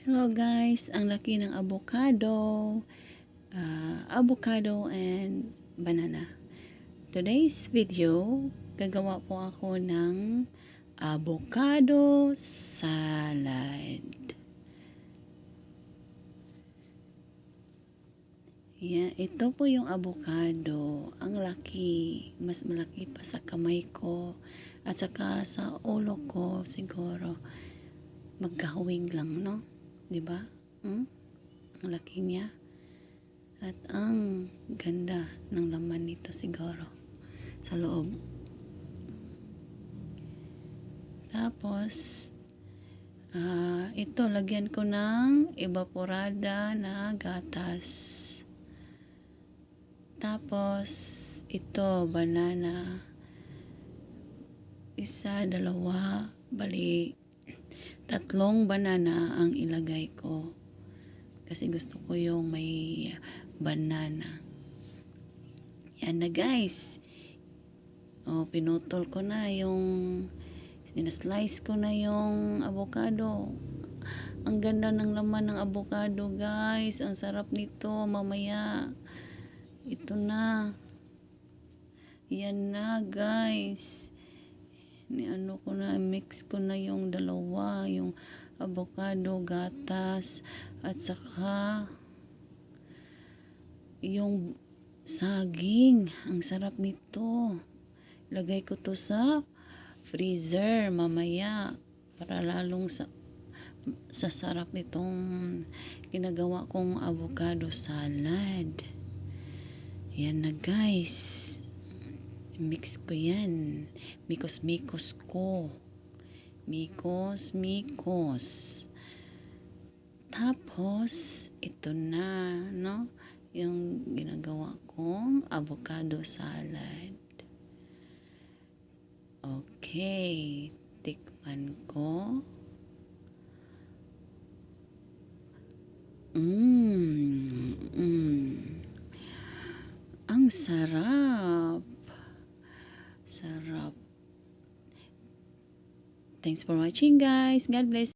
Hello guys, ang laki ng avocado, avocado and banana. Today's video, gagawa po ako ng avocado salad. Yan, ito po yung avocado. Ang laki, mas malaki pa sa kamay ko at saka sa ulo ko siguro. Magkahawing lang, no? 'Di ba? Ang laki niya. At ang ganda ng laman nito siguro sa loob. Tapos, ito lagyan ko ng evaporada na gatas. Tapos, ito banana. Isa, dalawa, bali, 3 banana ang ilagay ko. Kasi gusto ko yung may banana. Yan na guys. Pinutol ko na yung sinaslice ko na yung avocado. Ang ganda ng laman ng avocado guys. Ang sarap nito mamaya. Ito na. Yan na guys. Ko na, mix ko na yung dalawa, yung avocado, gatas, at saka yung saging. Ang sarap nito. Lagay ko to sa freezer mamaya para lalong sa sarap nitong ginagawa kong avocado salad. Yan na guys. Mix ko yan. Mikos ko. Mikos. Tapos, ito na, no? Yung ginagawa kong avocado salad. Okay. Tikman ko. Ang sarap. Sarap. Thanks for watching guys. God bless.